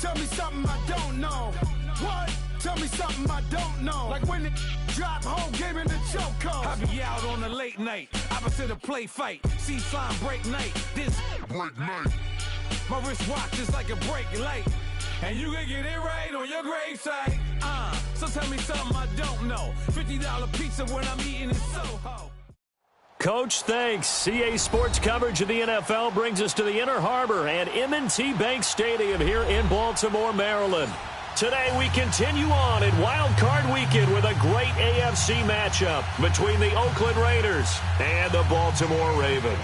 Tell me something I don't know. What? Tell me something I don't know. Like when it drop whole game in the chokehold. I be out on a late night, opposite a play fight. See slime break night. This break night. My wristwatch is like a break light. And you can get it right on your gravesite. So tell me something I don't know. $50 pizza when I'm eating in Soho. Coach, thanks. CA Sports coverage of the NFL brings us to the Inner Harbor and M&T Bank Stadium here in Baltimore, Maryland. Today we continue on in Wild Card Weekend with a great AFC matchup between the Oakland Raiders and the Baltimore Ravens.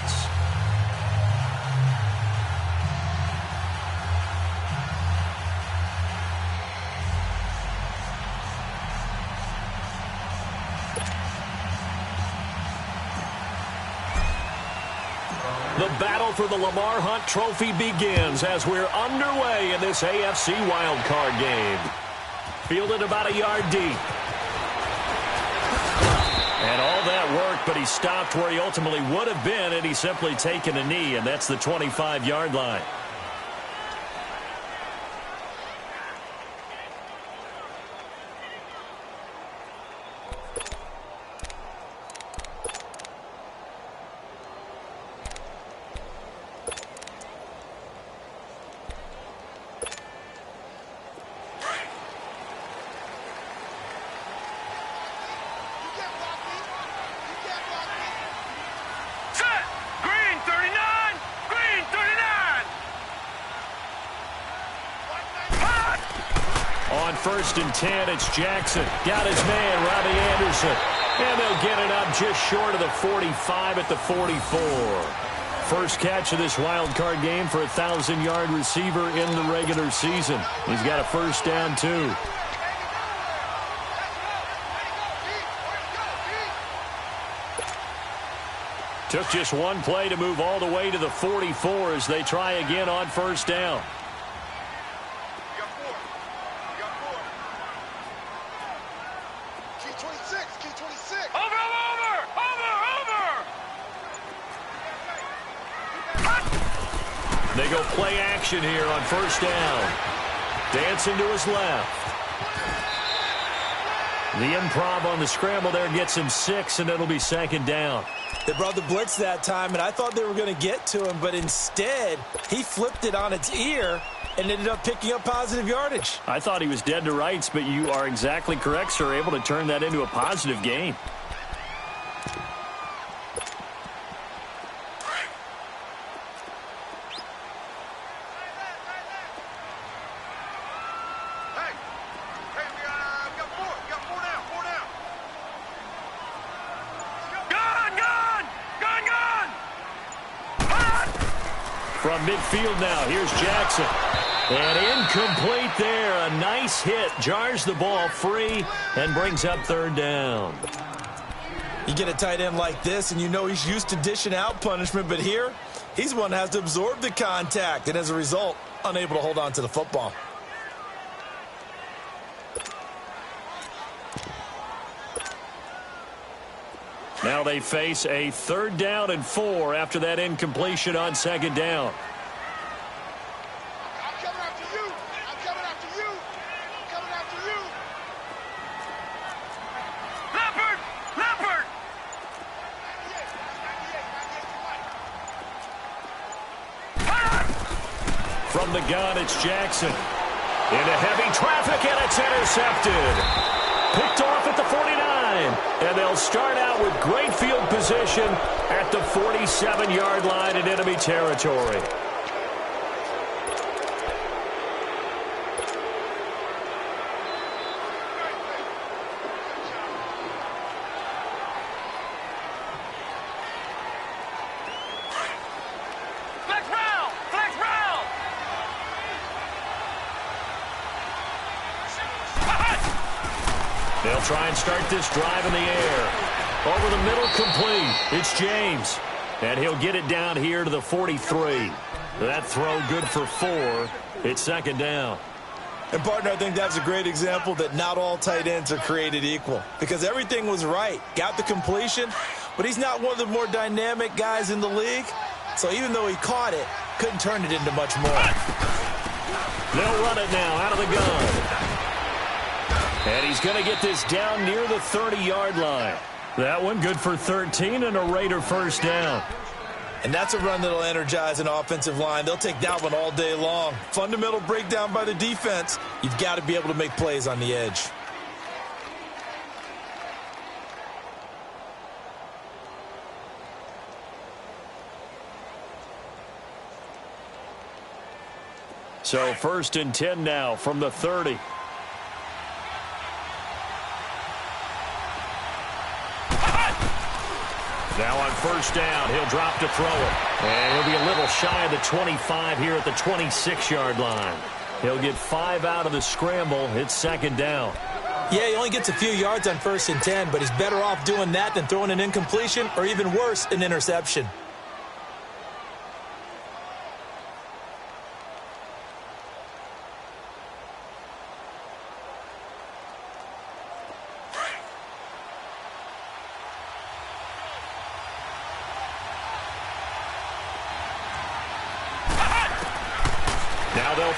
The battle for the Lamar Hunt Trophy begins as we're underway in this AFC wildcard game. Fielded about a yard deep. And all that work, but he stopped where he ultimately would have been, and he's simply taken a knee, and that's the 25-yard line. On 1st and 10, it's Jackson. Got his man, Robbie Anderson. And they'll get it up just short of the 45 at the 44. First catch of this wild card game for a 1,000-yard receiver in the regular season. He's got a first down, too. Took just one play to move all the way to the 44 as they try again on first down. They go play action here on first down. Dancing to his left. The improv on the scramble there gets him 6, and it'll be 2nd down. They brought the blitz that time, and I thought they were going to get to him, but instead he flipped it on its ear and ended up picking up positive yardage. I thought he was dead to rights, but you are exactly correct, sir. Able to turn that into a positive gain. From midfield now, here's Jackson. And incomplete there. A nice hit. Jars the ball free and brings up 3rd down. You get a tight end like this, and you know he's used to dishing out punishment, but here, he's one that has to absorb the contact, and as a result, unable to hold on to the football. Now they face a 3rd down and 4 after that incompletion on 2nd down. I'm coming after you. I'm coming after you. I'm coming after you. Leopard! Leopard! From the gun, it's Jackson. Into heavy traffic, and it's intercepted. Picked off at the 49. And they'll start out with great field position at the 47-yard line in enemy territory. They'll try and start this drive in the air. Over the middle, complete. It's James. And he'll get it down here to the 43. That throw good for 4. It's 2nd down. And, partner, I think that's a great example that not all tight ends are created equal. Because everything was right. Got the completion, but he's not one of the more dynamic guys in the league. So even though he caught it, couldn't turn it into much more. They'll run it now out of the gun. And he's going to get this down near the 30-yard line. That one good for 13 and a Raider first down. And that's a run that'll energize an offensive line. They'll take that one all day long. Fundamental breakdown by the defense. You've got to be able to make plays on the edge. So 1st and 10 now from the 30. Now on first down, he'll drop to throw it. And he'll be a little shy of the 25 here at the 26-yard line. He'll get 5 out of the scramble. It's 2nd down. Yeah, he only gets a few yards on 1st and 10, but he's better off doing that than throwing an incompletion or even worse, an interception.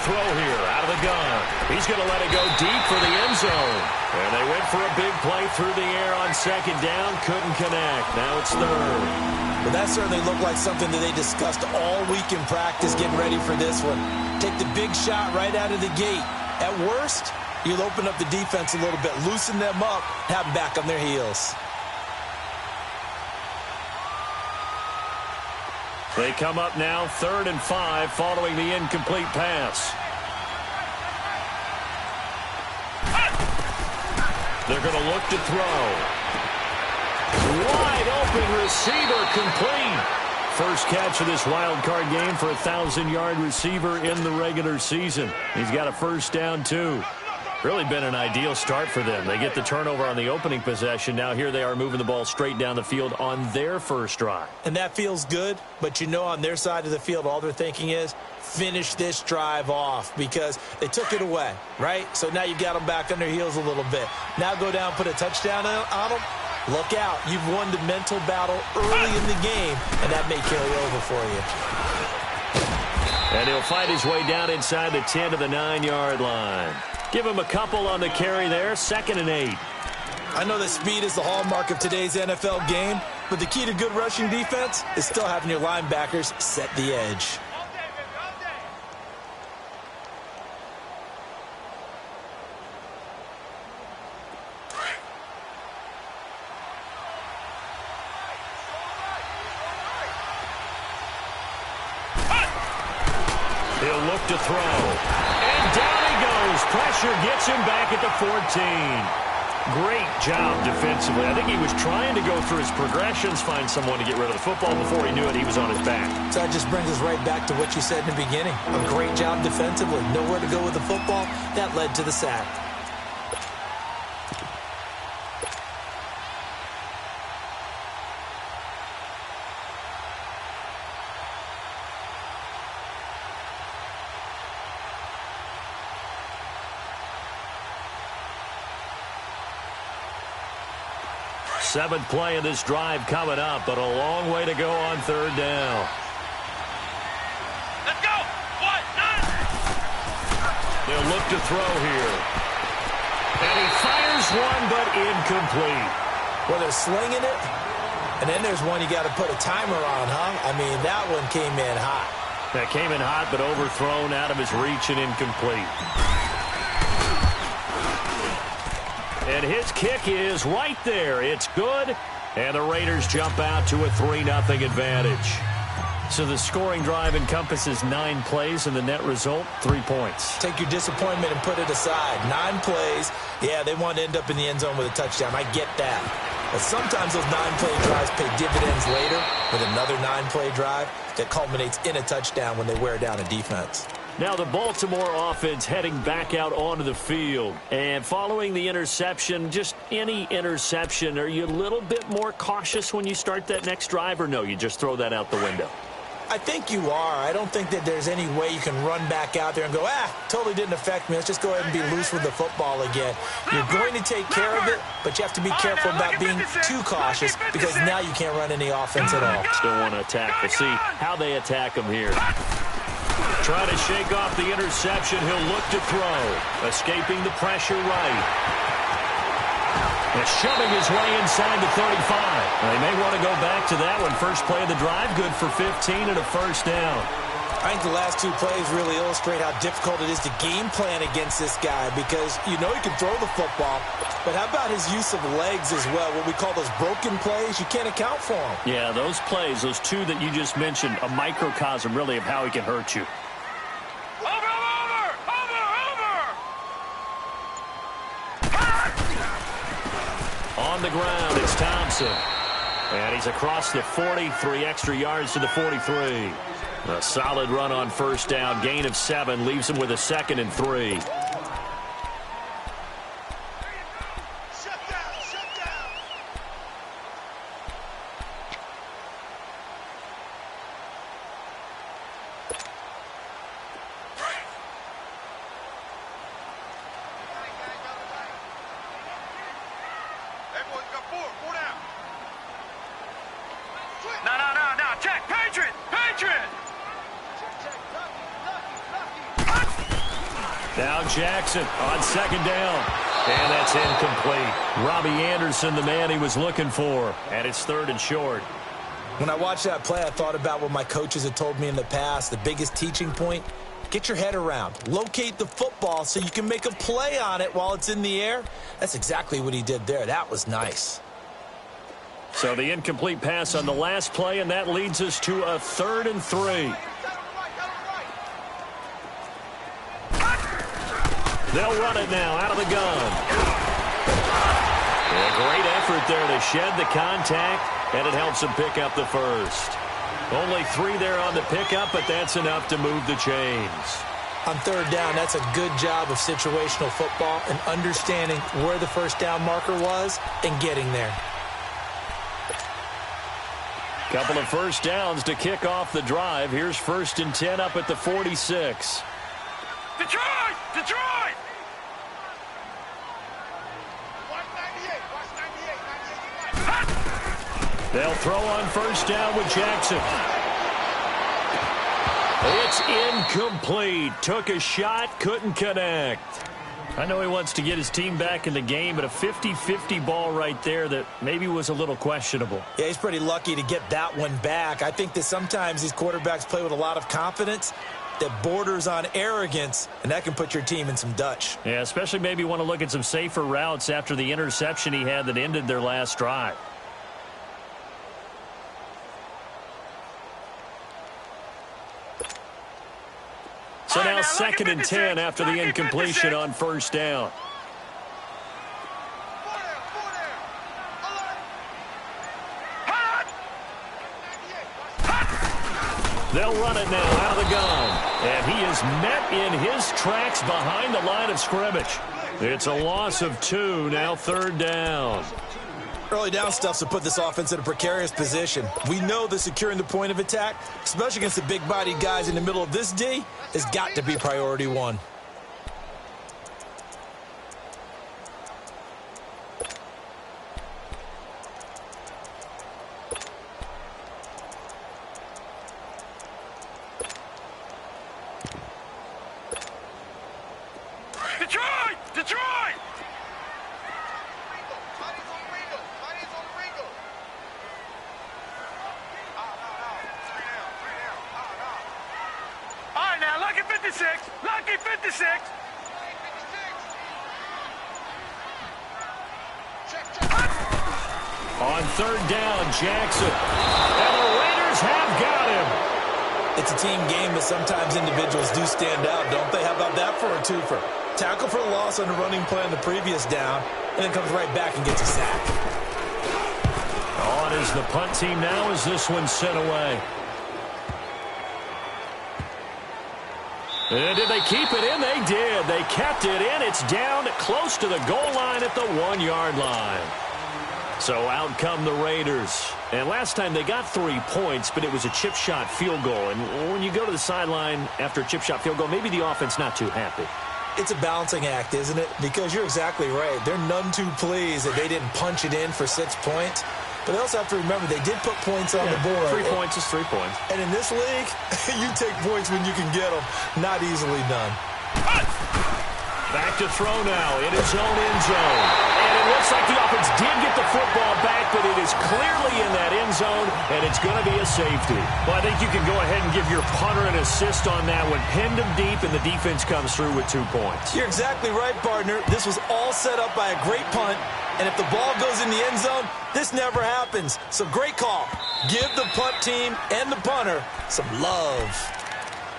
Throw here out of the gun. He's going to let it go deep for the end zone. And they went for a big play through the air on 2nd down. Couldn't connect. Now it's 3rd. Well, that certainly looked like something that they discussed all week in practice getting ready for this one. Take the big shot right out of the gate. At worst, you'll open up the defense a little bit, loosen them up, have them back on their heels. They come up now 3rd and 5 following the incomplete pass. They're going to look to throw. Wide open receiver complete. First catch of this wild card game for a 1,000-yard receiver in the regular season. He's got a first down too. Really been an ideal start for them. They get the turnover on the opening possession. Now here they are moving the ball straight down the field on their first drive. And that feels good, but you know on their side of the field all they're thinking is finish this drive off because they took it away, right? So now you've got them back on their heels a little bit. Now go down, put a touchdown on them. Look out. You've won the mental battle early in the game, and that may carry over for you. And he'll fight his way down inside the 10 to the 9-yard line. Give him a couple on the carry there. 2nd and 8. I know that speed is the hallmark of today's NFL game, but the key to good rushing defense is still having your linebackers set the edge. He'll look to throw. And down he goes. Pressure gets him back at the 14. Great job defensively. I think he was trying to go through his progressions, find someone to get rid of the football. Before he knew it, he was on his back. So that just brings us right back to what you said in the beginning. A great job defensively. Nowhere to go with the football. That led to the sack. Seventh play of this drive coming up, but a long way to go on 3rd down. Let's go! 1-9! They'll look to throw here. And he fires one, but incomplete. Well, they're slinging it, and then there's one you got to put a timer on, huh? I mean, that one came in hot. That came in hot, but overthrown, out of his reach and incomplete. And his kick is right there. It's good. And the Raiders jump out to a 3-0 advantage. So the scoring drive encompasses 9 plays, and the net result, 3 points. Take your disappointment and put it aside. 9 plays. Yeah, they want to end up in the end zone with a touchdown. I get that. But sometimes those 9-play drives pay dividends later with another 9-play drive that culminates in a touchdown when they wear down a defense. Now the Baltimore offense heading back out onto the field. And following the interception, just any interception, are you a little bit more cautious when you start that next drive, or no, you just throw that out the window? I think you are. I don't think that there's any way you can run back out there and go, totally didn't affect me. Let's just go ahead and be loose with the football again. You're going to take care of it, but you have to be careful about being too cautious because now you can't run any offense at all. Still want to attack. We'll see how they attack them here. Trying to shake off the interception. He'll look to throw. Escaping the pressure right. And shoving his way inside the 35. They may want to go back to that one. First play of the drive, good for 15 and a first down. I think the last two plays really illustrate how difficult it is to game plan against this guy because you know he can throw the football, but how about his use of legs as well? What we call those broken plays, you can't account for them. Yeah, those plays, those two that you just mentioned, a microcosm really of how he can hurt you. On the ground, it's Thompson. And he's across the 40, 3 extra yards to the 43. A solid run on first down, gain of 7, leaves him with a 2nd and 3. Now Jackson on 2nd down. And that's incomplete. Robbie Anderson, the man he was looking for. And it's 3rd and short. When I watched that play, I thought about what my coaches had told me in the past. The biggest teaching point, get your head around. Locate the football so you can make a play on it while it's in the air. That's exactly what he did there. That was nice. So the incomplete pass on the last play, and that leads us to a 3rd and 3. They'll run it now out of the gun. A great effort there to shed the contact, and it helps them pick up the first. Only 3 there on the pickup, but that's enough to move the chains. On 3rd down, that's a good job of situational football and understanding where the first down marker was and getting there. Couple of first downs to kick off the drive. Here's 1st and 10 up at the 46. Detroit! Detroit! They'll throw on first down with Jackson. It's incomplete. Took a shot, couldn't connect. I know he wants to get his team back in the game, but a 50-50 ball right there that maybe was a little questionable. Yeah, he's pretty lucky to get that one back. I think that sometimes these quarterbacks play with a lot of confidence that borders on arrogance, and that can put your team in some Dutch. Yeah, especially maybe want to look at some safer routes after the interception he had that ended their last drive. So now 2nd and 10 after the incompletion on first down. They'll run it now out of the gun. And he is met in his tracks behind the line of scrimmage. It's a loss of 2, now 3rd down. Early down stuff's to put this offense in a precarious position. We know that securing the point of attack, especially against the big-bodied guys in the middle of this D, has got to be priority 1. Detroit! Detroit! All right, now, lucky 56. Lucky 56. On 3rd down, Jackson. And the Raiders have got him. It's a team game, but sometimes individuals do stand out, don't they? How about that for a twofer? Tackle for a loss on the running play on the previous down, and then comes right back and gets a sack. On is the punt team now as this one's sent away. And did they keep it in? They did. They kept it in. It's down close to the goal line at the 1-yard line. So out come the Raiders. And last time they got 3 points, but it was a chip shot field goal. And when you go to the sideline after a chip shot field goal, maybe the offense not too happy. It's a balancing act, isn't it? Because you're exactly right. They're none too pleased that they didn't punch it in for 6 points. But they also have to remember they did put points on the board. 3 points is 3 points. And in this league, you take points when you can get them. Not easily done. Back to throw now in his own end zone. And it looks like the offense did get the football back, but it is clearly in that end zone, and it's going to be a safety. Well, I think you can go ahead and give your punter an assist on that one. Pinned him deep, and the defense comes through with 2 points. You're exactly right, partner. This was all set up by a great punt, and if the ball goes in the end zone, this never happens. So great call. Give the punt team and the punter some love.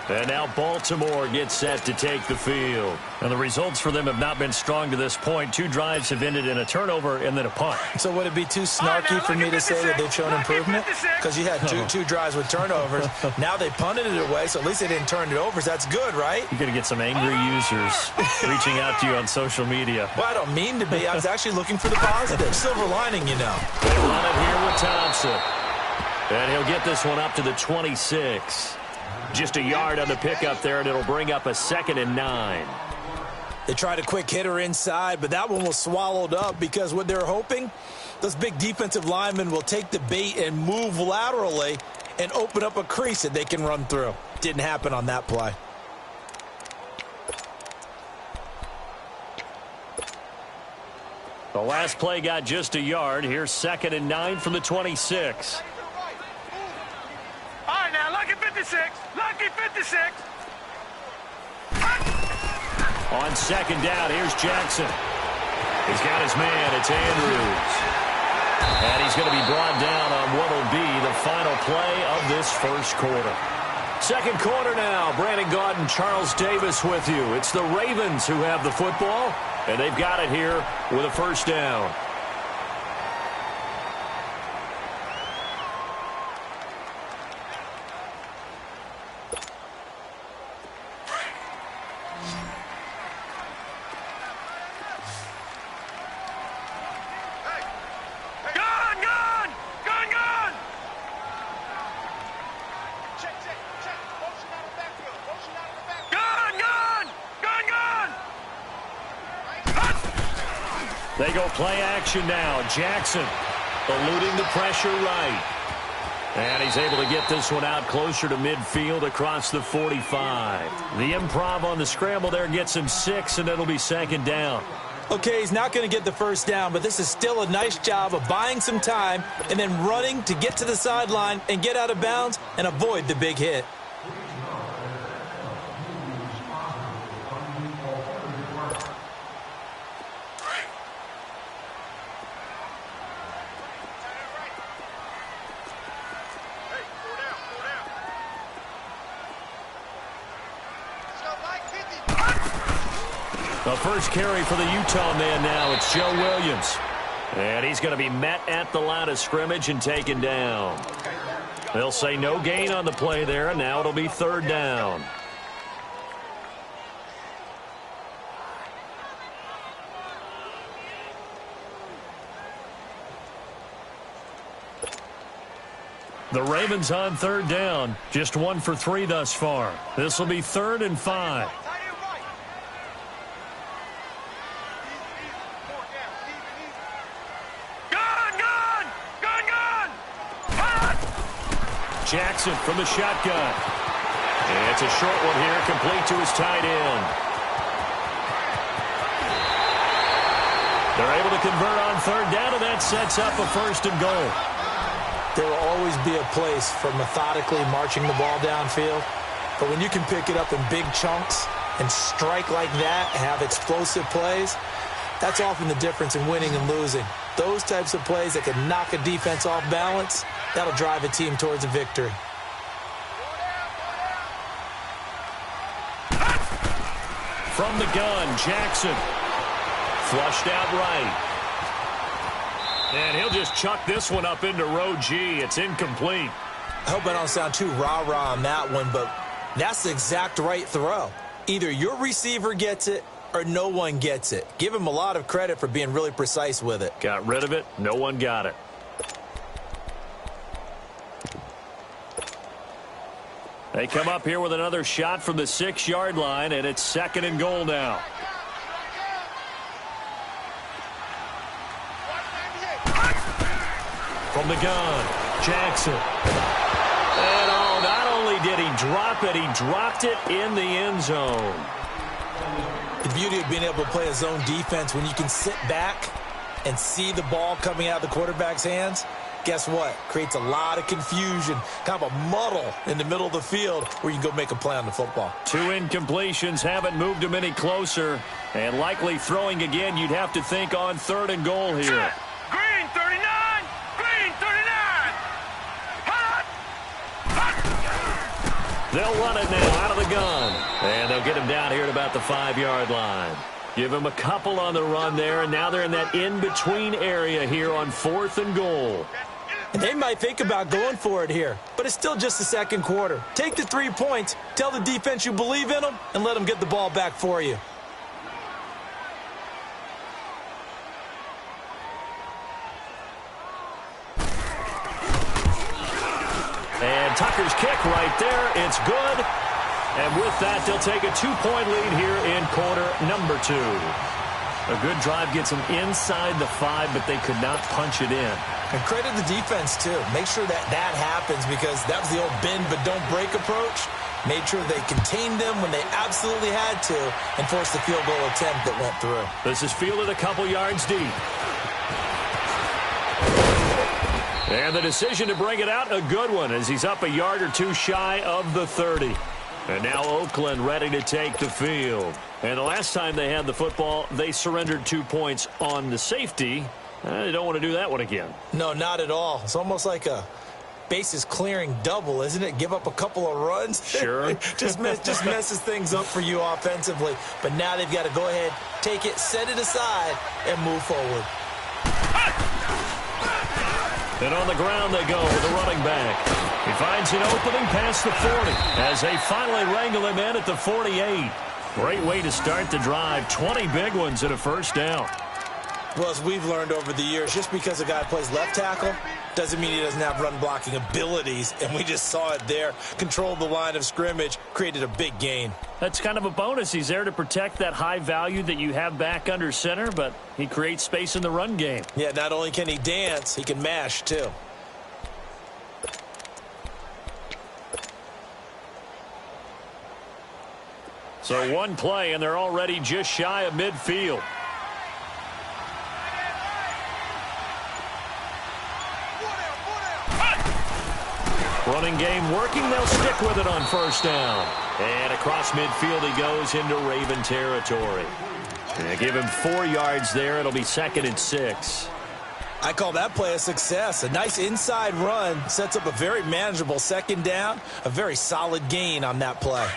And now Baltimore gets set to take the field. And the results for them have not been strong to this point. 2 drives have ended in a turnover and then a punt. So would it be too snarky for me to say that they've shown improvement? Because you had two drives with turnovers. Now they punted it away, so at least they didn't turn it over. So that's good, right? You're going to get some angry users reaching out to you on social media. Well, I don't mean to be. I was actually looking for the positive. Silver lining, you know. They run it here with Thompson. And he'll get this one up to the 26. Just a yard on the pickup there, and it'll bring up a 2nd and 9. They tried a quick hitter inside, but that one was swallowed up because what they're hoping, those big defensive linemen will take the bait and move laterally and open up a crease that they can run through. Didn't happen on that play. The last play got just a yard. Here's 2nd and 9 from the 26. All right, now, lucky 56. Lucky 56. On 2nd down, here's Jackson. He's got his man. It's Andrews. And he's going to be brought down on what will be the final play of this first quarter. Second quarter now. Brandon Gaudin, Charles Davis with you. It's the Ravens who have the football, and they've got it here with a first down. They go play action now. Jackson eluding the pressure right. And he's able to get this one out closer to midfield across the 45. The improv on the scramble there gets him 6, and it'll be 2nd down. Okay, he's not going to get the first down, but this is still a nice job of buying some time and then running to get to the sideline and get out of bounds and avoid the big hit. The first carry for the Utah man now. It's Joe Williams. And he's going to be met at the line of scrimmage and taken down. They'll say no gain on the play there, and now it'll be 3rd down. The Ravens on 3rd down. Just 1 for 3 thus far. This will be 3rd and 5. Jackson from the shotgun. And it's a short one here, complete to his tight end. They're able to convert on 3rd down, and that sets up a 1st and goal. There will always be a place for methodically marching the ball downfield. But when you can pick it up in big chunks and strike like that, have explosive plays, that's often the difference in winning and losing. Those types of plays that can knock a defense off balance, that'll drive a team towards a victory. From the gun, Jackson. Flushed out right. And he'll just chuck this one up into row G. It's incomplete. I hope I don't sound too rah-rah on that one, but that's the exact right throw. Either your receiver gets it or no one gets it. Give him a lot of credit for being really precise with it. Got rid of it. No one got it. They come up here with another shot from the 6-yard line, and it's 2nd and goal now. From the gun, Jackson. And not only did he drop it, he dropped it in the end zone. The beauty of being able to play a zone defense when you can sit back and see the ball coming out of the quarterback's hands, guess what? Creates a lot of confusion, kind of a muddle in the middle of the field where you can go make a play on the football. 2 incompletions haven't moved him any closer. And likely throwing again, you'd have to think on 3rd and goal here. Set. Green 39! Green 39! Hot! Hot! They'll run it now out of the gun. And they'll get him down here at about the 5-yard line. Give him a couple on the run there, and now they're in that in-between area here on 4th and goal. And they might think about going for it here, but it's still just the second quarter. Take the 3 points, tell the defense you believe in them, and let them get the ball back for you. And Tucker's kick right there. It's good. And with that, they'll take a 2-point lead here in quarter number 2. A good drive gets them inside the 5, but they could not punch it in. And credit the defense, too. Make sure that happens because that was the old bend but don't break approach. Made sure they contained them when they absolutely had to and forced the field goal attempt that went through. This is fielded a couple yards deep. And the decision to bring it out, a good one, as he's up a yard or 2 shy of the 30. And now Oakland ready to take the field. And the last time they had the football, they surrendered 2 points on the safety. They don't want to do that one again. No, not at all. It's almost like a bases clearing double, isn't it? Give up a couple of runs. Sure. just messes things up for you offensively. But now they've got to go ahead, take it, set it aside, and move forward. And on the ground they go with the running back. He finds an opening past the 40 as they finally wrangle him in at the 48. Great way to start the drive. 20 big ones and a first down. Well, as we've learned over the years, just because a guy plays left tackle doesn't mean he doesn't have run-blocking abilities, and we just saw it there. Controlled the line of scrimmage, created a big gain. That's kind of a bonus. He's there to protect that high value that you have back under center, but he creates space in the run game. Yeah, not only can he dance, he can mash, too. So one play, and they're already just shy of midfield. Running game working. They'll stick with it on first down. And across midfield he goes into Raven territory. And give him 4 yards there. It'll be 2nd and 6. I call that play a success. A nice inside run sets up a very manageable second down. A very solid gain on that play.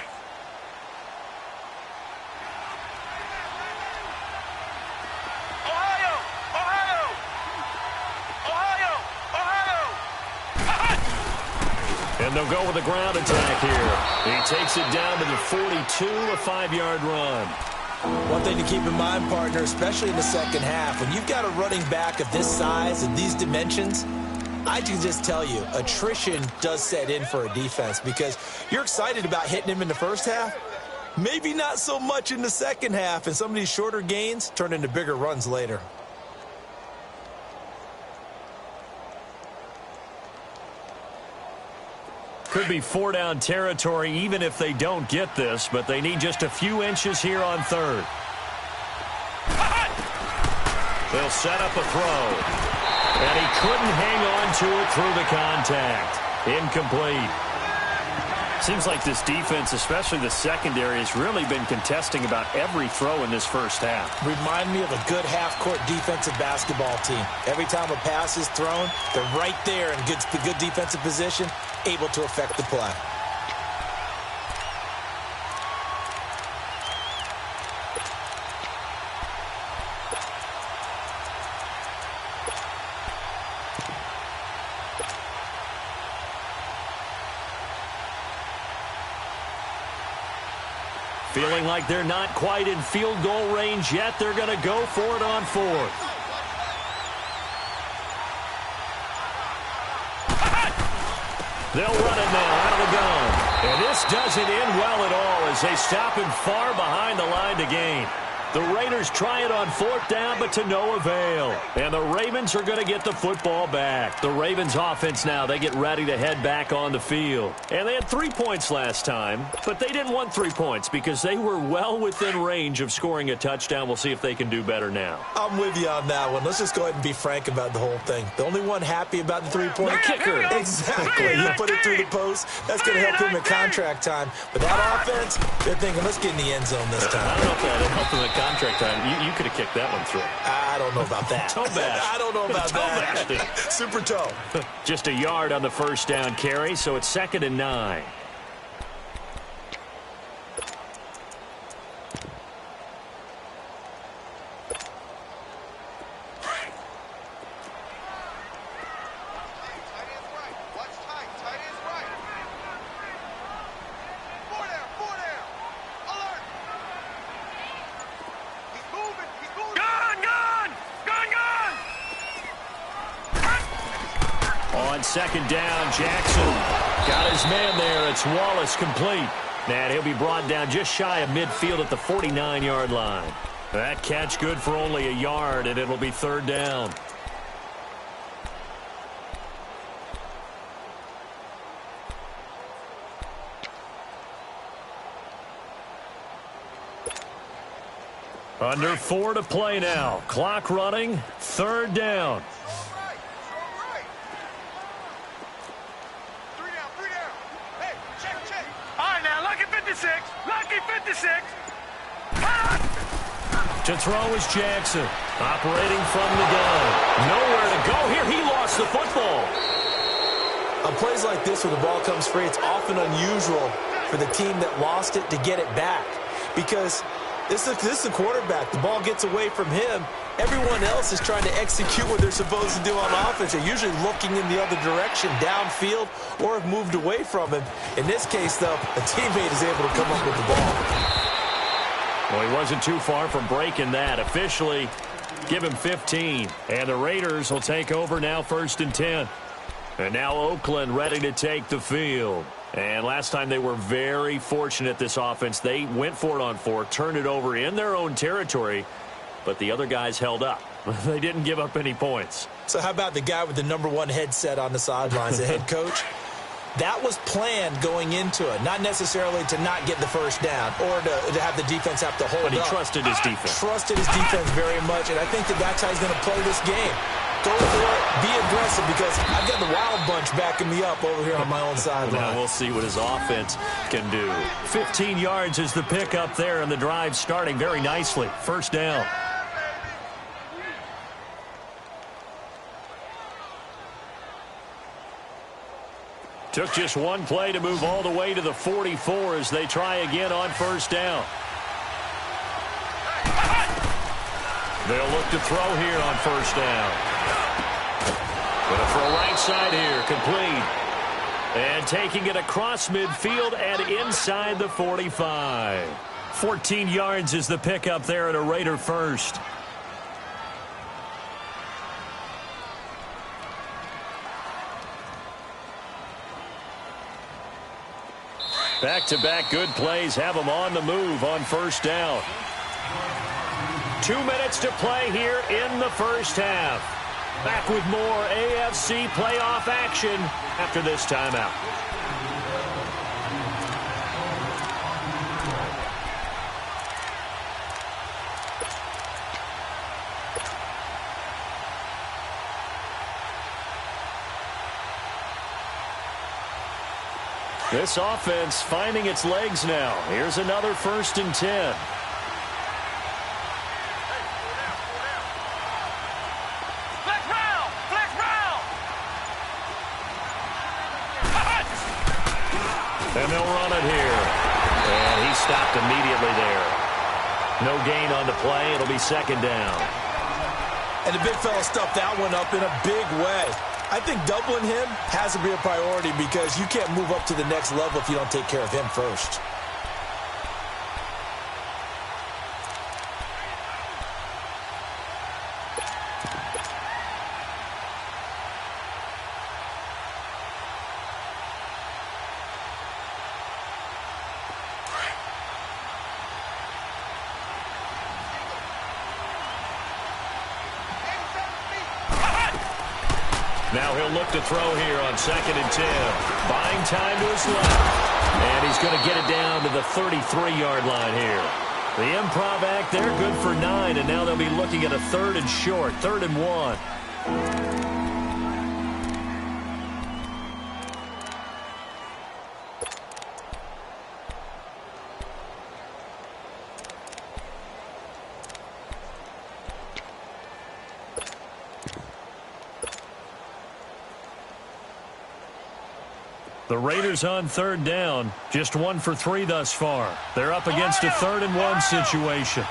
And they'll go with the ground attack here. He takes it down to the 42, a 5-yard run. One thing to keep in mind, partner, especially in the second half, when you've got a running back of this size and these dimensions, I can just tell you, attrition does set in for a defense because you're excited about hitting him in the first half. Maybe not so much in the second half, and some of these shorter gains turn into bigger runs later. Could be 4-down territory even if they don't get this, but they need just a few inches here on 3rd. They'll set up a throw. And he couldn't hang on to it through the contact. Incomplete. Seems like this defense, especially the secondary, has really been contesting about every throw in this first half. Remind me of a good half-court defensive basketball team. Every time a pass is thrown, they're right there in good defensive position, able to affect the play. Feeling like they're not quite in field goal range yet, they're going to go for it on 4th. They'll run it now out of the gun. And this doesn't end well at all as they stop him far behind the line to gain. The Raiders try it on 4th down, but to no avail. And the Ravens are going to get the football back. The Ravens offense now, they get ready to head back on the field. And they had 3 points last time, but they didn't want 3 points because they were well within range of scoring a touchdown. We'll see if they can do better now. I'm with you on that one. Let's just go ahead and be frank about the whole thing. The only one happy about the three-point kicker. Exactly. You put it through the post. That's going to help him in contract time. But that offense, they're thinking, let's get in the end zone this time. I don't know if that helped him in contract time. You could have kicked that one through. I don't know about that. Toe bash. I don't know about that. Bashed. Super toe. Just a yard on the first down carry, so it's 2nd and 9. On 2nd down, Jackson got his man there. It's Wallace complete. And he'll be brought down just shy of midfield at the 49-yard line. That catch good for only a yard, and it'll be 3rd down. Under 4 to play now. Clock running. 3rd down. To throw is Jackson. Operating from the gun. Nowhere to go here. He lost the football. On plays like this where the ball comes free, it's often unusual for the team that lost it to get it back. Because this is the quarterback. The ball gets away from him. Everyone else is trying to execute what they're supposed to do on offense. They're usually looking in the other direction, downfield, or have moved away from him. In this case, though, a teammate is able to come up with the ball. Well, he wasn't too far from breaking that. Officially, give him 15. And the Raiders will take over now 1st and 10. And now Oakland ready to take the field. And last time they were very fortunate, this offense. They went for it on 4, turned it over in their own territory, but the other guys held up. They didn't give up any points. So how about the guy with the #1 headset on the sidelines, the head coach? That was planned going into it, not necessarily to not get the first down or to have the defense have to hold up. But he trusted his defense. Trusted his defense very much, and I think that's how he's going to play this game. Go for it, be aggressive, because I've got the wild bunch backing me up over here on my own sideline. Now we'll see what his offense can do. 15 yards is the pickup there, and the drive starting very nicely. 1st down. Took just one play to move all the way to the 44 as they try again on 1st down. They'll look to throw here on 1st down. Gonna throw right side here, complete. And taking it across midfield and inside the 45. 14 yards is the pickup there at a Raider first. Back-to-back good plays have them on the move on 1st down. 2 minutes to play here in the 1st half. Back with more AFC playoff action after this timeout. This offense finding its legs now. Here's another 1st and 10. And they'll run it here. And he stopped immediately there. No gain on the play. It'll be 2nd down. And the big fella stuffed that one up in a big way. I think doubling him has to be a priority because you can't move up to the next level if you don't take care of him first. Now he'll look to throw here on 2nd and 10. Buying time to his left. And he's going to get it down to the 33-yard line here. The improv act there, good for 9, and now they'll be looking at a 3rd and short, 3rd and 1. The Raiders on 3rd down, just 1 for 3 thus far. They're up against a 3rd and 1 situation.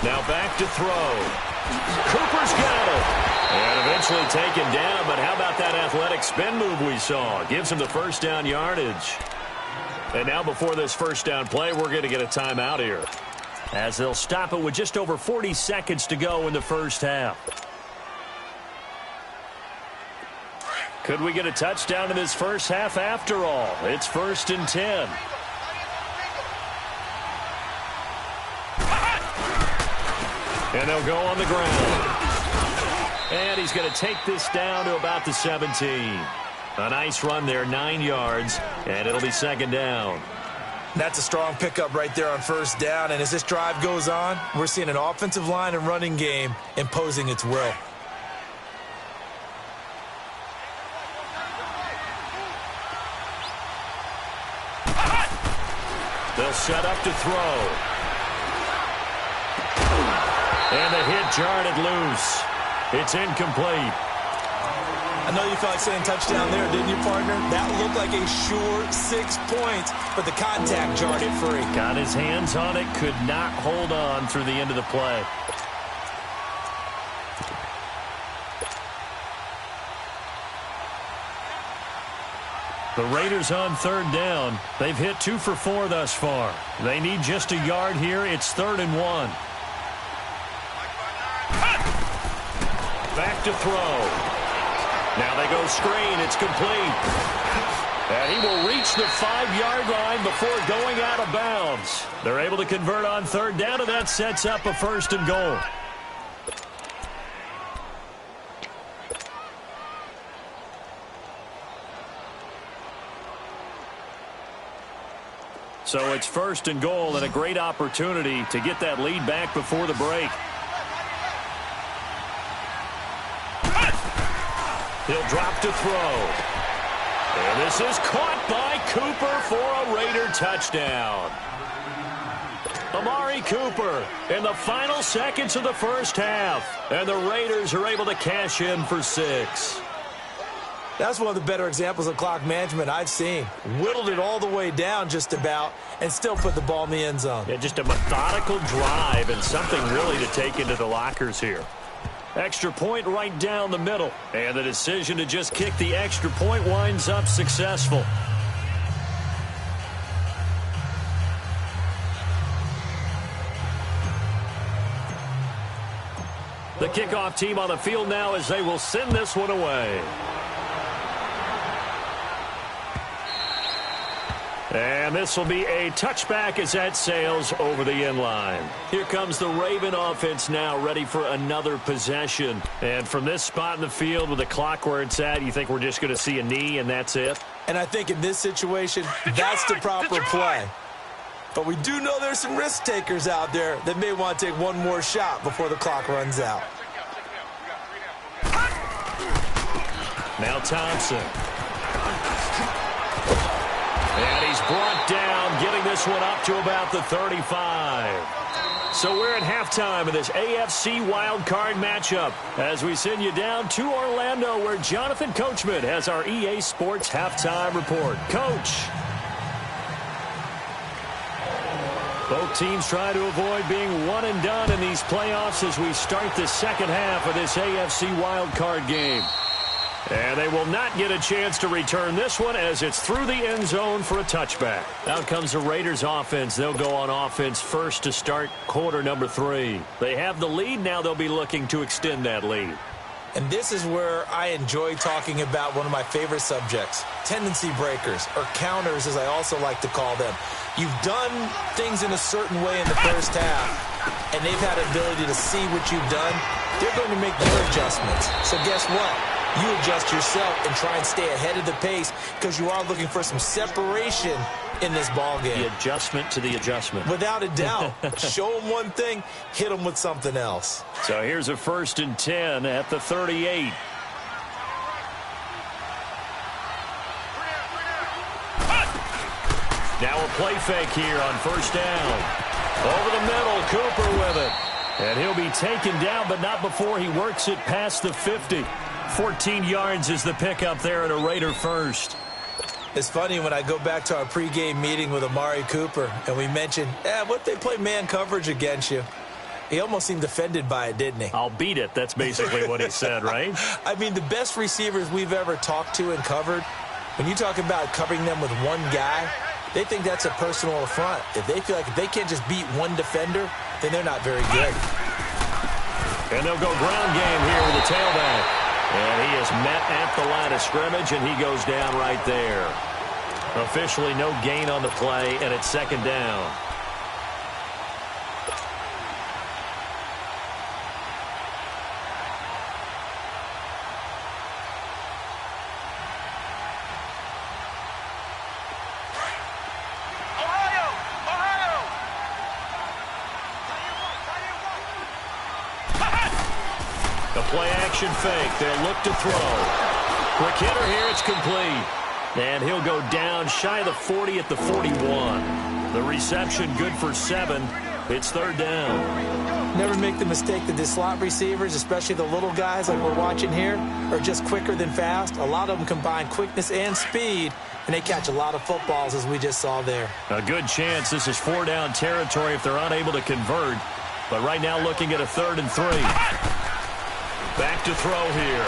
Now back to throw. Cooper's got it. And eventually taken down, but how about that athletic spin move we saw? Gives him the first down yardage. And now before this first down play, we're going to get a timeout here, as they'll stop it with just over 40 seconds to go in the first half. Could we get a touchdown in this first half after all? It's 1st and 10. And they'll go on the ground. And he's going to take this down to about the 17. A nice run there, 9 yards, and it'll be 2nd down. That's a strong pickup right there on 1st down, and as this drive goes on, we're seeing an offensive line and running game imposing its will. They'll set up to throw. And the hit jarred it loose. It's incomplete. I know you felt like saying touchdown there, didn't you, partner? That looked like a sure 6 points, but the contact jarred it free. Got his hands on it, could not hold on through the end of the play. The Raiders on 3rd down. They've hit 2 for 4 thus far. They need just a yard here. It's 3rd and 1. Back to throw. Now they go screen. It's complete. And he will reach the 5-yard line before going out of bounds. They're able to convert on 3rd down, and that sets up a 1st and goal. So it's 1st and goal, and a great opportunity to get that lead back before the break. He'll drop to throw. And this is caught by Cooper for a Raider touchdown. Amari Cooper in the final seconds of the first half. And the Raiders are able to cash in for 6. That's one of the better examples of clock management I've seen. Whittled it all the way down just about and still put the ball in the end zone. Yeah, just a methodical drive and something really to take into the lockers here. Extra point right down the middle. And the decision to just kick the extra point winds up successful. The kickoff team on the field now as they will send this one away. And this will be a touchback as that sails over the end line. Here comes the Raven offense now, ready for another possession. And from this spot in the field with the clock where it's at, you think we're just going to see a knee and that's it? And I think in this situation, that's the proper play. But we do know there's some risk takers out there that may want to take one more shot before the clock runs out. Now Thompson. And he's brought down, getting this one up to about the 35. So we're at halftime of this AFC wildcard matchup as we send you down to Orlando where Jonathan Coachman has our EA Sports halftime report. Coach. Both teams try to avoid being one and done in these playoffs as we start the second half of this AFC wildcard game. And they will not get a chance to return this one as it's through the end zone for a touchback. Out comes the Raiders offense. They'll go on offense first to start quarter number 3. They have the lead. Now they'll be looking to extend that lead. And this is where I enjoy talking about one of my favorite subjects, tendency breakers, or counters as I also like to call them. You've done things in a certain way in the first half, and they've had the ability to see what you've done. They're going to make their adjustments. So guess what? You adjust yourself and try and stay ahead of the pace because you are looking for some separation in this ball game. The adjustment to the adjustment. Without a doubt. Show them one thing, hit them with something else. So here's a 1st and 10 at the 38. Now a play fake here on 1st down. Over the middle, Cooper with it. And he'll be taken down, but not before he works it past the 50. 14 yards is the pickup there at a Raider first. It's funny when I go back to our pregame meeting with Amari Cooper, and we mentioned, what if they play man coverage against you? He almost seemed offended by it, didn't he? I'll beat it. That's basically what he said, right? I mean, the best receivers we've ever talked to and covered, when you talk about covering them with one guy, they think that's a personal affront. If they feel like if they can't just beat one defender, then they're not very good. And they'll go ground game here with the tailback. And he is met at the line of scrimmage, and he goes down right there. Officially no gain on the play, and it's 2nd down. Play-action fake. They'll look to throw. Quick hitter here. It's complete. And he'll go down shy of the 40 at the 41. The reception good for 7. It's 3rd down. Never make the mistake that the slot receivers, especially the little guys like we're watching here, are just quicker than fast. A lot of them combine quickness and speed, and they catch a lot of footballs as we just saw there. A good chance this is 4-down territory if they're unable to convert. But right now looking at a 3rd and 3. Back to throw here.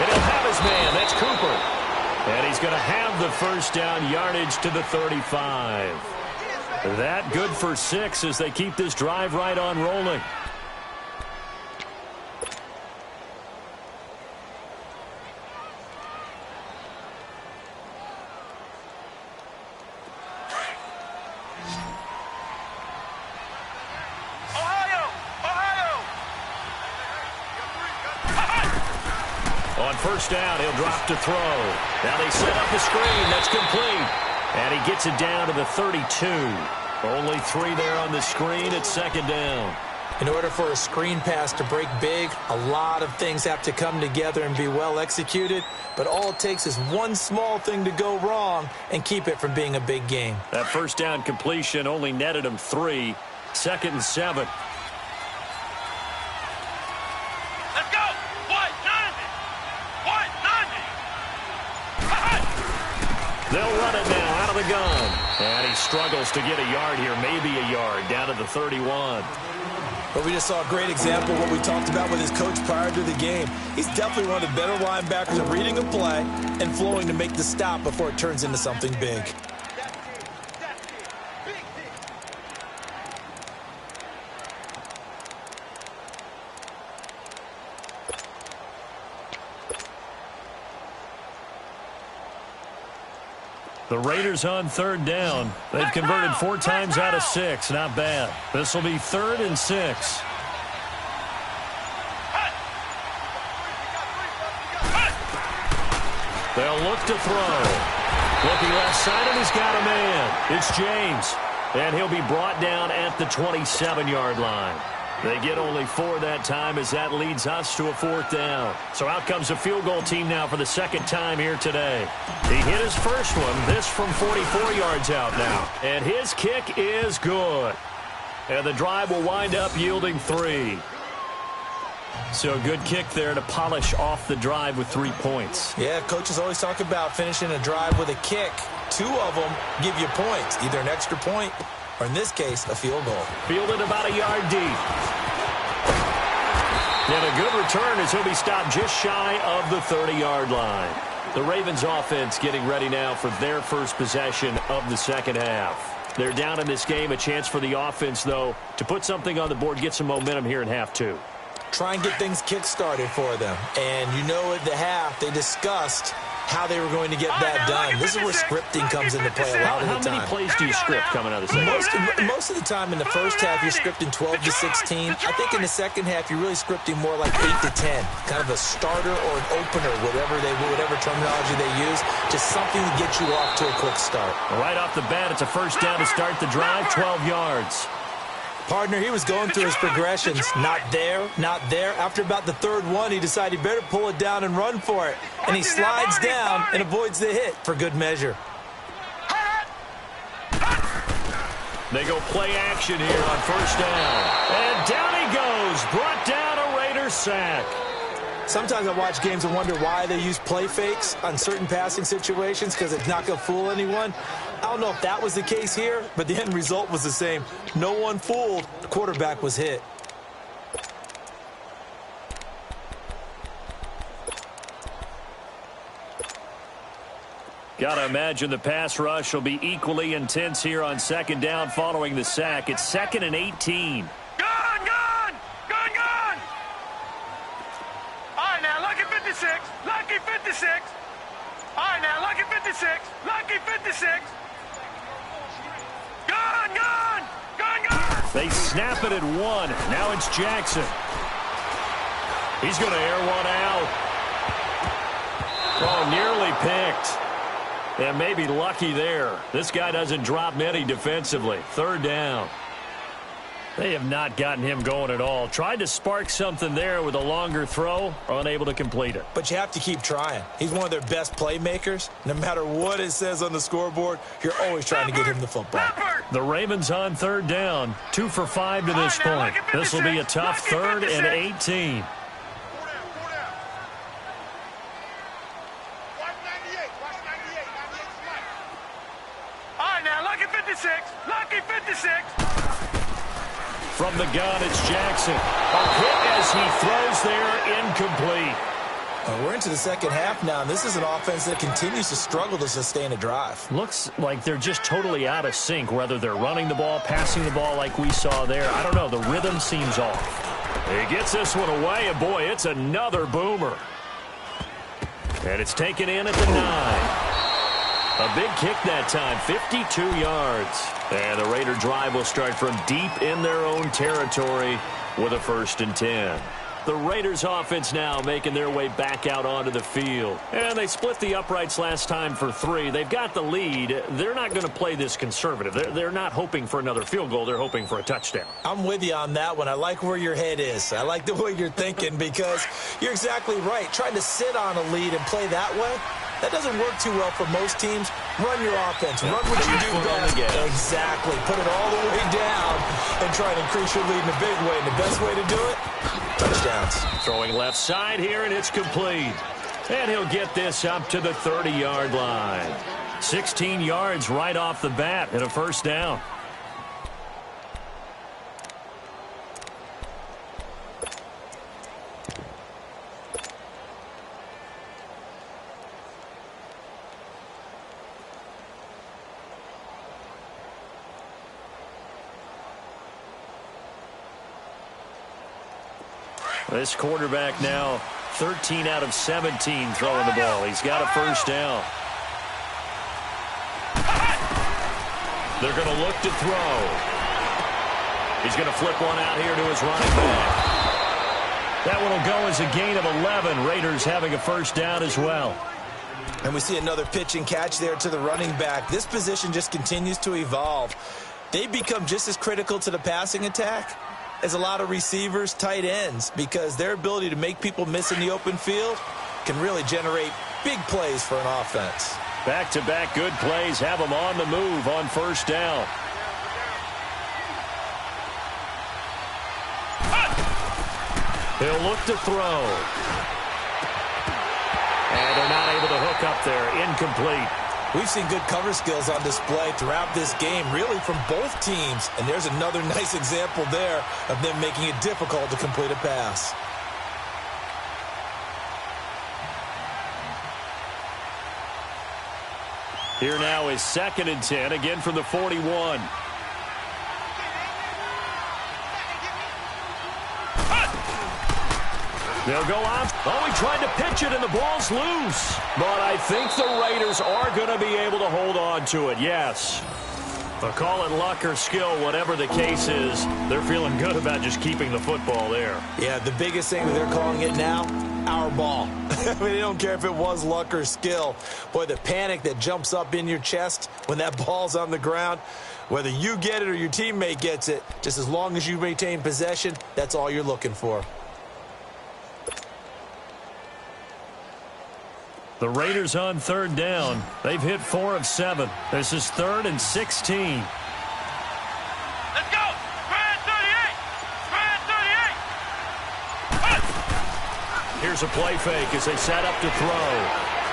And he'll have his man. That's Cooper. And he's going to have the 1st down yardage to the 35. That good for 6 as they keep this drive right on rolling. On 1st down, he'll drop to throw. Now they set up the screen. That's complete. And he gets it down to the 32. Only 3 there on the screen at 2nd down. In order for a screen pass to break big, a lot of things have to come together and be well executed. But all it takes is one small thing to go wrong and keep it from being a big game. That 1st down completion only netted him 3. 2nd and 7. They'll run it now out of the gun. And he struggles to get a yard here, maybe a yard, down to the 31. But we just saw a great example of what we talked about with his coach prior to the game. He's definitely one of the better linebackers at reading a play and flowing to make the stop before it turns into something big. The Raiders on 3rd down. They've converted 4 times out of 6. Not bad. This will be 3rd and 6. They'll look to throw. Looking left side, and he's got a man. It's James. And he'll be brought down at the 27-yard line. They get only 4 that time as that leads us to a 4th down. So out comes a field goal team now for the 2nd time here today. He hit his first one, this from 44 yards out now. And his kick is good. And the drive will wind up yielding 3. So a good kick there to polish off the drive with 3 points. Yeah, coaches always talk about finishing a drive with a kick. 2 of them give you points, either an extra point or, in this case, a field goal. Fielded about a yard deep. And a good return as he'll be stopped just shy of the 30-yard line. The Ravens offense getting ready now for their first possession of the 2nd half. They're down in this game. A chance for the offense, though, to put something on the board, get some momentum here in half 2. try and get things kick-started for them. And you know at the half, they discussed how they were going to get that done. This is where scripting comes into play a lot of the time. How many plays do you script coming out of the second? Most of the time in the first half, you're scripting 12 to 16. I think in the second half, you're really scripting more like 8 to 10. Kind of a starter or an opener, whatever terminology they use. Just something to get you off to a quick start. Right off the bat, it's a first down to start the drive, 12 yards. Partner, he was going through his progressions. Not there, not there. After about the third one, he decided he better pull it down and run for it. And he slides down and avoids the hit for good measure. They go play action here on first down. And down he goes. Brought down a Raider sack. Sometimes I watch games and wonder why they use play fakes on certain passing situations because it's not going to fool anyone. I don't know if that was the case here, but the end result was the same. No one fooled. The quarterback was hit. Got to imagine the pass rush will be equally intense here on second down following the sack. It's 2nd and 18. Lucky 56. All right, now, lucky 56. Lucky 56. Gone. They snap it at 1. Now it's Jackson. He's going to air one out. Oh, nearly picked. And maybe lucky there. This guy doesn't drop many defensively. Third down. They have not gotten him going at all. Tried to spark something there with a longer throw, unable to complete it. But you have to keep trying. He's one of their best playmakers. No matter what it says on the scoreboard, you're always trying to get him the football. The Ravens on third down, 2 for 5 to this point. This will be a tough 3rd and 18. All right, now, lucky 56. Lucky 56. From the gun, it's Jackson. A hit as he throws there, incomplete. We're into the second half now, and this is an offense that continues to struggle to sustain a drive. Looks like they're just totally out of sync, whether they're running the ball, passing the ball like we saw there. I don't know. The rhythm seems off. He gets this one away, and boy, it's another boomer. And it's taken in at the 9. A big kick that time, 52 yards. And the Raider drive will start from deep in their own territory with a 1st and 10. The Raiders offense now making their way back out onto the field. And they split the uprights last time for 3. They've got the lead. They're not going to play this conservative. They're not hoping for another field goal. They're hoping for a touchdown. I'm with you on that one. I like where your head is. I like the way you're thinking because you're exactly right. Trying to sit on a lead and play that way, that doesn't work too well for most teams. Run your offense. Run what you do best. Exactly. Put it all the way down and try and increase your lead in a big way. And the best way to do it, touchdowns. Throwing left side here, and it's complete. And he'll get this up to the 30-yard line. 16 yards right off the bat and a 1st down. This quarterback now 13 out of 17 throwing the ball. He's got a 1st down. They're going to look to throw. He's going to flip one out here to his running back. That one will go as a gain of 11. Raiders having a 1st down as well. And we see another pitch and catch there to the running back. This position just continues to evolve. They become just as critical to the passing attack as a lot of receivers, tight ends, because their ability to make people miss in the open field can really generate big plays for an offense. Back-to-back good plays have them on the move on 1st down. He'll look to throw. And they're not able to hook up there. Incomplete. We've seen good cover skills on display throughout this game, really from both teams. And there's another nice example there of them making it difficult to complete a pass. Here now is 2nd and 10, again from the 41. They'll go out. Oh, he tried to pitch it, and the ball's loose. But I think the Raiders are going to be able to hold on to it, yes. But call it luck or skill, whatever the case is, they're feeling good about just keeping the football there. Yeah, the biggest thing that they're calling it now, our ball. I mean, they don't care if it was luck or skill. Boy, the panic that jumps up in your chest when that ball's on the ground, whether you get it or your teammate gets it, just as long as you retain possession, that's all you're looking for. The Raiders on third down. They've hit 4 of 7. This is 3rd and 16. Let's go! Brand 38! Brand 38! Here's a play fake as they set up to throw.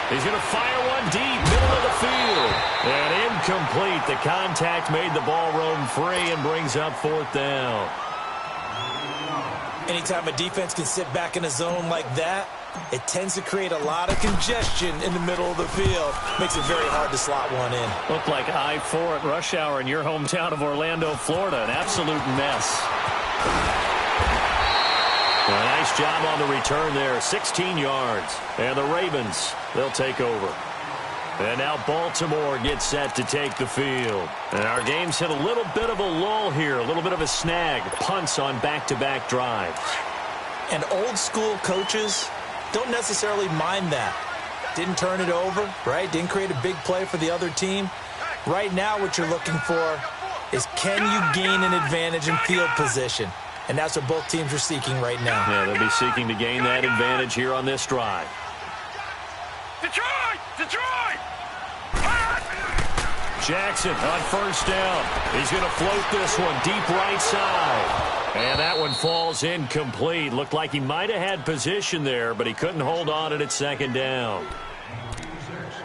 He's going to fire one deep, middle of the field. And incomplete. The contact made the ball roam free and brings up 4th down. Anytime a defense can sit back in a zone like that, it tends to create a lot of congestion in the middle of the field. Makes it very hard to slot one in. Looked like I-4 at rush hour in your hometown of Orlando, Florida. An absolute mess. A nice job on the return there. 16 yards. And the Ravens, they'll take over. And now Baltimore gets set to take the field. And our game's hit a little bit of a lull here, a little bit of a snag. Punts on back-to-back drives. And old school coaches don't necessarily mind that. Didn't turn it over, right? Didn't create a big play for the other team. Right now what you're looking for is, can you gain an advantage in field position? And that's what both teams are seeking right now. Yeah, they'll be seeking to gain that advantage here on this drive. Detroit! Detroit! Jackson on first down. He's going to float this one deep right side. And that one falls incomplete. Looked like he might have had position there, but he couldn't hold on at 2nd down.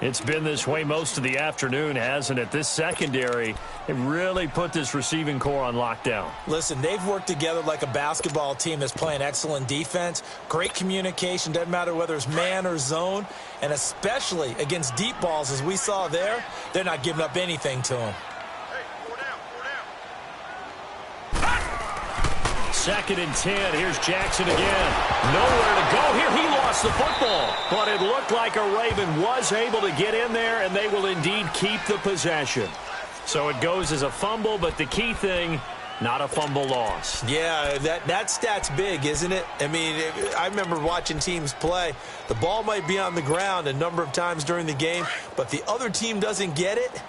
It's been this way most of the afternoon, hasn't it? This secondary, it really put this receiving core on lockdown. Listen, they've worked together like a basketball team that's playing excellent defense. Great communication, doesn't matter whether it's man or zone. And especially against deep balls, as we saw there, they're not giving up anything to them. 2nd and 10. Here's Jackson again. Nowhere to go here. He lost the football. But it looked like a Raven was able to get in there, and they will indeed keep the possession. So it goes as a fumble, but the key thing, not a fumble loss. Yeah, that stat's big, isn't it? I mean, I remember watching teams play. The ball might be on the ground a number of times during the game, but the other team doesn't get it.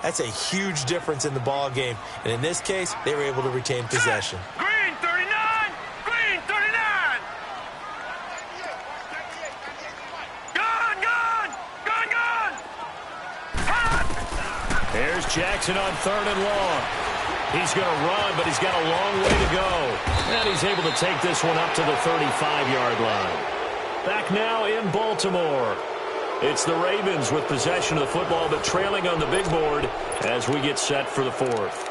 That's a huge difference in the ball game. And in this case, they were able to retain possession. Green 39! Green 39! Gun! Gun! Gun! Gun! There's Jackson on 3rd and long. He's going to run, but he's got a long way to go. And he's able to take this one up to the 35-yard line. Back now in Baltimore. It's the Ravens with possession of the football, but trailing on the big board as we get set for the 4th.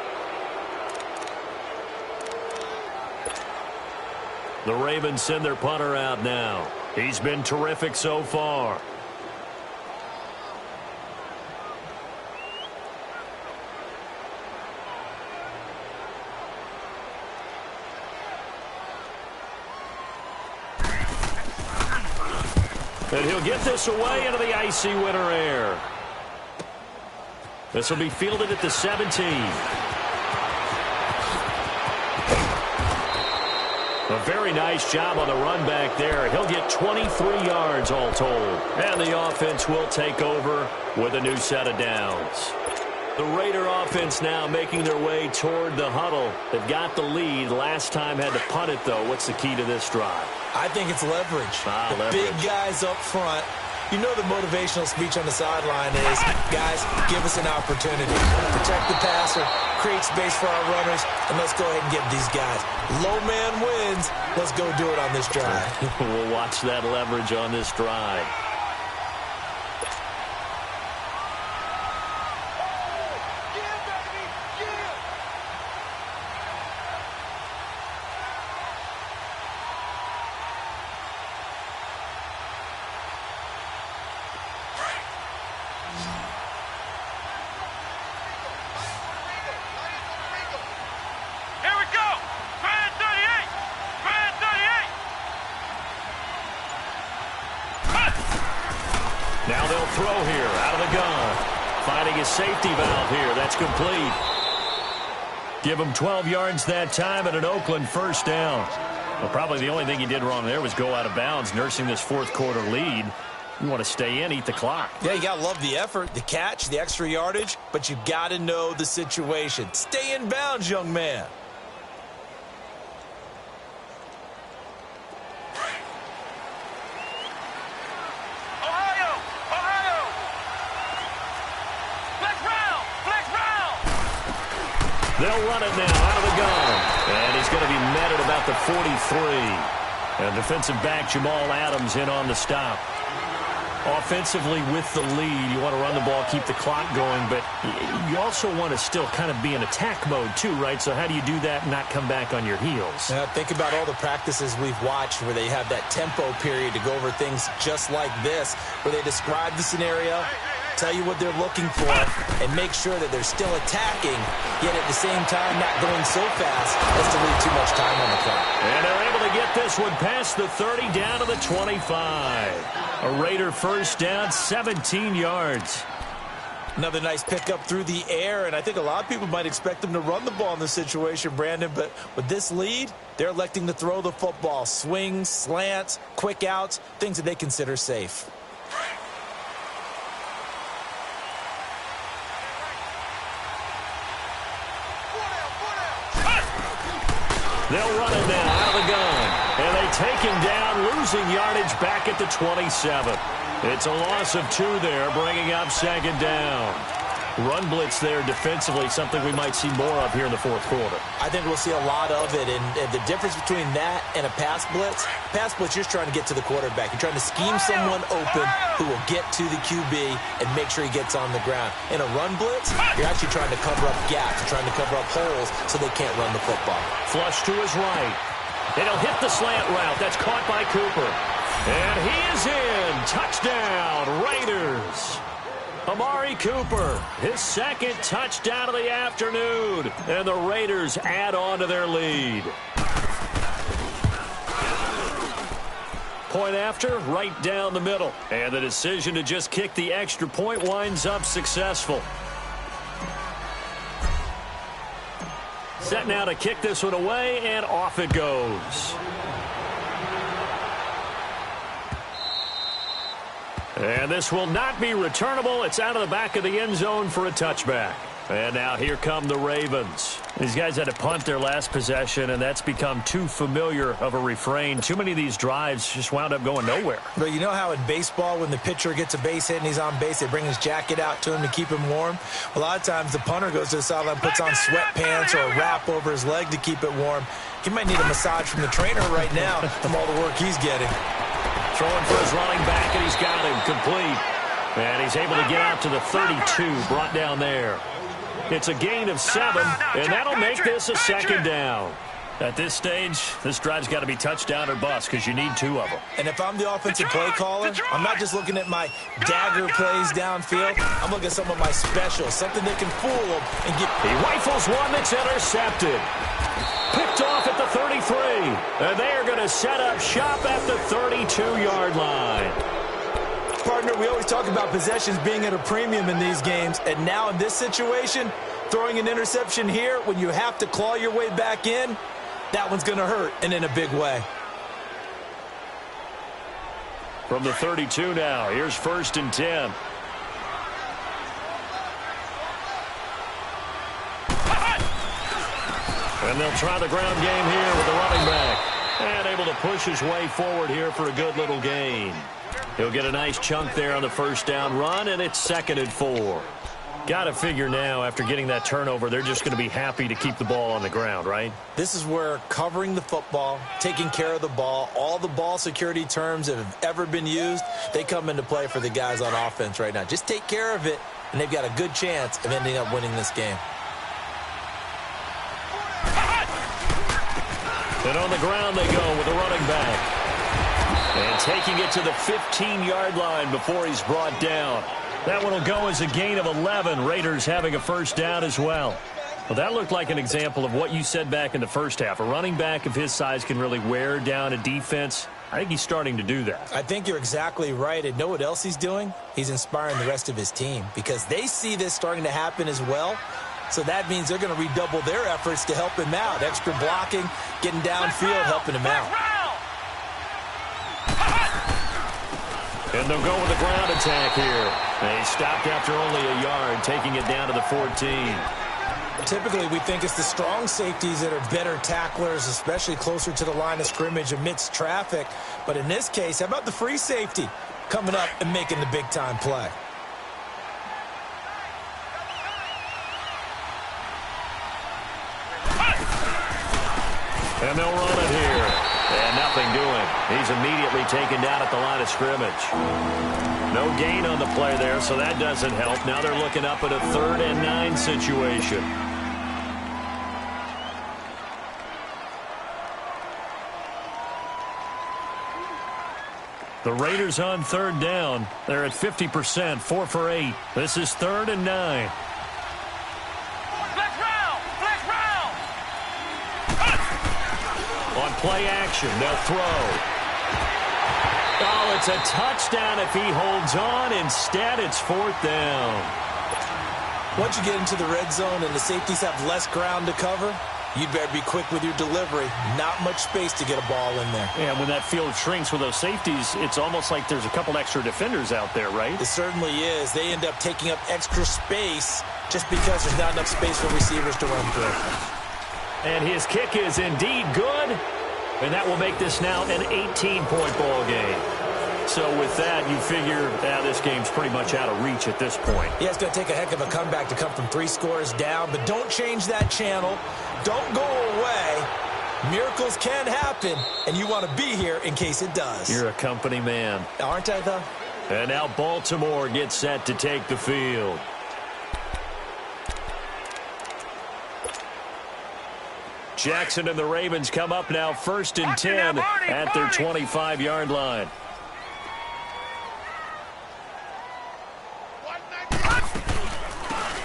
The Ravens send their punter out now. He's been terrific so far. And he'll get this away into the icy winter air. This will be fielded at the 17. A very nice job on the run back there. He'll get 23 yards all told. And the offense will take over with a new set of downs. The Raider offense now making their way toward the huddle. They've got the lead. Last time had to punt it, though. What's the key to this drive? I think it's leverage. Leverage. Big guys up front. You know the motivational speech on the sideline is, guys, give us an opportunity. Protect the passer, create space for our runners, and let's go ahead and get these guys. Low man wins. Let's go do it on this drive. We'll watch that leverage on this drive. a safety valve here. That's complete. Give him 12 yards that time and an Oakland first down. Well, probably the only thing he did wrong there was go out of bounds, nursing this fourth quarter lead. You want to stay in, eat the clock. Yeah, you got to love the effort, the catch, the extra yardage, but you got to know the situation. Stay in bounds, young man. They'll run it now out of the gun. And he's going to be met at about the 43. And defensive back Jamal Adams in on the stop. Offensively with the lead, you want to run the ball, keep the clock going, but you also want to still kind of be in attack mode too, right? So how do you do that and not come back on your heels? Think about all the practices we've watched where they have that tempo period to go over things just like this, where they describe the scenario, tell you what they're looking for, and make sure that they're still attacking, yet at the same time not going so fast as to leave too much time on the clock. And they're able to get this one past the 30 down to the 25. A Raider first down, 17 yards. Another nice pickup through the air, and I think a lot of people might expect them to run the ball in this situation, Brandon, but with this lead, they're electing to throw the football. Swings, slants, quick outs, things that they consider safe. They'll run it now out of the gun. And they take him down, losing yardage back at the 27. It's a loss of 2 there, bringing up second down. Run blitz there defensively, something we might see more of here in the fourth quarter. I think we'll see a lot of it, and the difference between that and a pass blitz, you're just trying to get to the quarterback. You're trying to scheme someone open who will get to the QB and make sure he gets on the ground. In a run blitz, you're actually trying to cover up gaps. You're trying to cover up holes so they can't run the football. Flush to his right. And he'll hit the slant route. That's caught by Cooper. And he is in. Touchdown, Raiders. Amari Cooper, his second touchdown of the afternoon. And the Raiders add on to their lead. Point after, right down the middle. And the decision to just kick the extra point winds up successful. Set now to kick this one away, and off it goes. And this will not be returnable. It's out of the back of the end zone for a touchback. And now here come the Ravens. These guys had to punt their last possession, and that's become too familiar of a refrain. Too many of these drives just wound up going nowhere. But you know how in baseball, when the pitcher gets a base hit and he's on base, they bring his jacket out to him to keep him warm? A lot of times the punter goes to the sideline, puts on sweatpants or a wrap over his leg to keep it warm. He might need a massage from the trainer right now from all the work he's getting. Throwing for his running back, and he's got him complete. And he's able to get out to the 32, brought down there. It's a gain of 7, and that'll make this a second down. At this stage, this drive's got to be touchdown or bust because you need 2 of them. And if I'm the offensive play caller, I'm not just looking at my dagger plays downfield. I'm looking at some of my specials, something that can fool them and get. He rifles one that's intercepted. Picked off at the 33. And they are going to set up shop at the 32-yard line. Partner, we always talk about possessions being at a premium in these games, and now in this situation, throwing an interception here when you have to claw your way back in, that one's going to hurt, and in a big way. From the 32 now, here's 1st and 10. And they'll try the ground game here with the running back. And able to push his way forward here for a good little gain. He'll get a nice chunk there on the first down run, and it's 2nd and 4. Got to figure now, after getting that turnover, they're just going to be happy to keep the ball on the ground, right? This is where covering the football, taking care of the ball, all the ball security terms that have ever been used, they come into play for the guys on offense right now. Just take care of it, and they've got a good chance of ending up winning this game. And on the ground they go with the running back. And taking it to the 15-yard line before he's brought down. That one will go as a gain of 11. Raiders having a first down as well. Well, that looked like an example of what you said back in the first half. A running back of his size can really wear down a defense. I think he's starting to do that. I think you're exactly right. And know what else he's doing? He's inspiring the rest of his team because they see this starting to happen as well. So that means they're going to redouble their efforts to help him out. Extra blocking, getting downfield, helping him out. And they'll go with a ground attack here. They stopped after only a yard, taking it down to the 14. Typically, we think it's the strong safeties that are better tacklers, especially closer to the line of scrimmage amidst traffic. But in this case, how about the free safety coming up and making the big-time play? And they'll run it here. And nothing doing. He's immediately taken down at the line of scrimmage. No gain on the play there, so that doesn't help. Now they're looking up at a 3rd and 9 situation. The Raiders on 3rd down. They're at 50%, 4 for 8. This is 3rd and 9. On play action, they'll throw. Oh, it's a touchdown if he holds on. Instead, it's 4th down. Once you get into the red zone and the safeties have less ground to cover, you'd better be quick with your delivery. Not much space to get a ball in there. Yeah, when that field shrinks with those safeties, it's almost like there's a couple extra defenders out there, right? It certainly is. They end up taking up extra space just because there's not enough space for receivers to run through. And his kick is indeed good, and that will make this now an 18-point ball game. So with that, you figure this game's pretty much out of reach at this point. Yeah, it's going to take a heck of a comeback to come from 3 scores down, but don't change that channel. Don't go away. Miracles can happen, and you want to be here in case it does. You're a company man. Aren't I, though? And now Baltimore gets set to take the field. Jackson and the Ravens come up now 1st and 10 at their 25-yard line.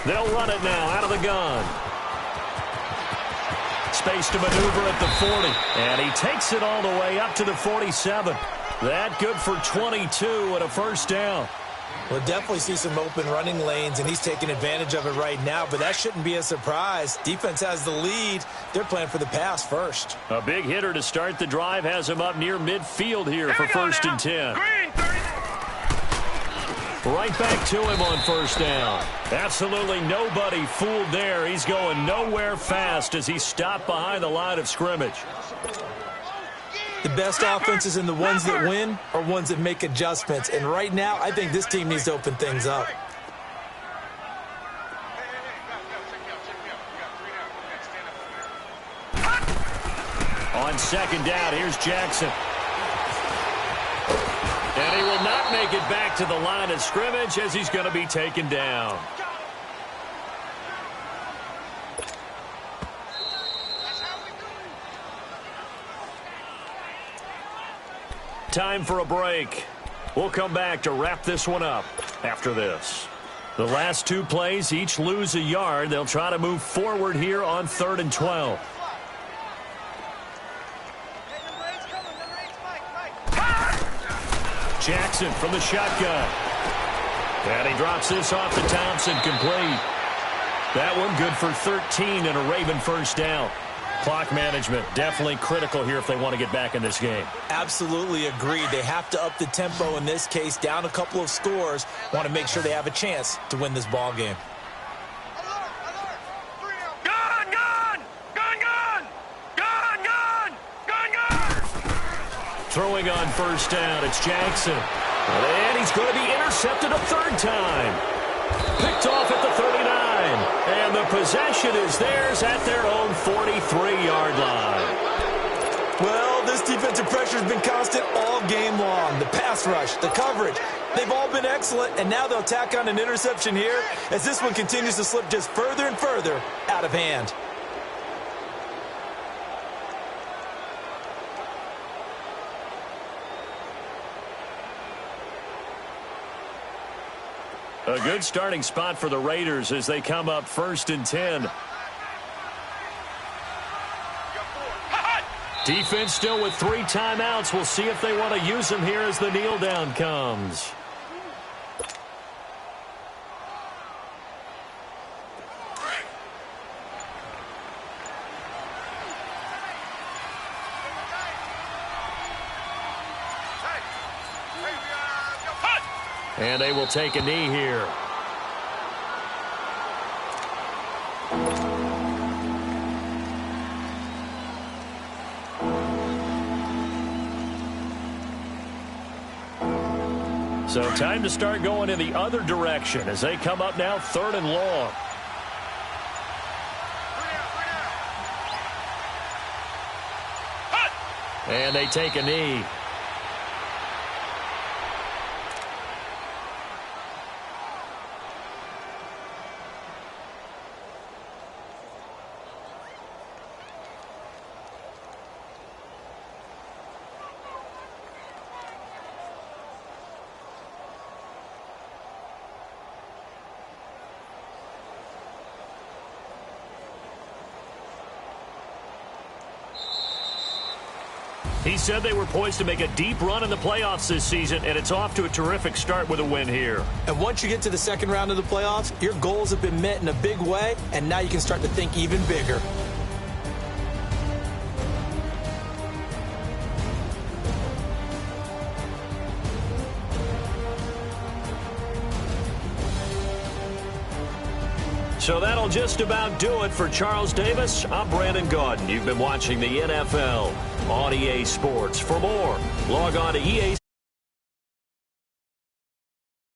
They'll run it now out of the gun. Space to maneuver at the 40. And he takes it all the way up to the 47. That good for 22 and a 1st down. We'll definitely see some open running lanes, and he's taking advantage of it right now, but that shouldn't be a surprise. Defense has the lead. They're playing for the pass first. A big hitter to start the drive has him up near midfield here for 1st and 10. Right back to him on 1st down. Absolutely nobody fooled there. He's going nowhere fast as he's stopped behind the line of scrimmage. The best offenses and the ones that win are ones that make adjustments. And right now, I think this team needs to open things up. On 2nd down, here's Jackson. And he will not make it back to the line of scrimmage as he's going to be taken down. Time for a break. We'll come back to wrap this one up after this. The last 2 plays each lose a yard. They'll try to move forward here on 3rd and 12. Jackson from the shotgun. And he drops this off to Thompson, complete. That one good for 13 and a Raven 1st down. Clock management definitely critical here if they want to get back in this game. Absolutely agreed. They have to up the tempo in this case, down a couple of scores. Want to make sure they have a chance to win this ball game. Gun, gun! Gun, gun! Gun, gun! Gun, gun! Throwing on 1st down, it's Jackson. And he's going to be intercepted a 3rd time. Picked off at the 39. And the possession is theirs at their own 43-yard line. Well, this defensive pressure has been constant all game long. The pass rush, the coverage, they've all been excellent, and now they'll tack on an interception here as this one continues to slip just further and further out of hand. A good starting spot for the Raiders as they come up 1st and 10. Defense still with 3 timeouts. We'll see if they want to use them here as the kneel down comes. And they will take a knee here. So time to start going in the other direction as they come up now 3rd and long. And they take a knee. He said they were poised to make a deep run in the playoffs this season, and it's off to a terrific start with a win here. And once you get to the second round of the playoffs, your goals have been met in a big way, and now you can start to think even bigger. So that'll just about do it for Charles Davis. I'm Brandon Gaudin. You've been watching the NFL on EA Sports. For more, log on to EA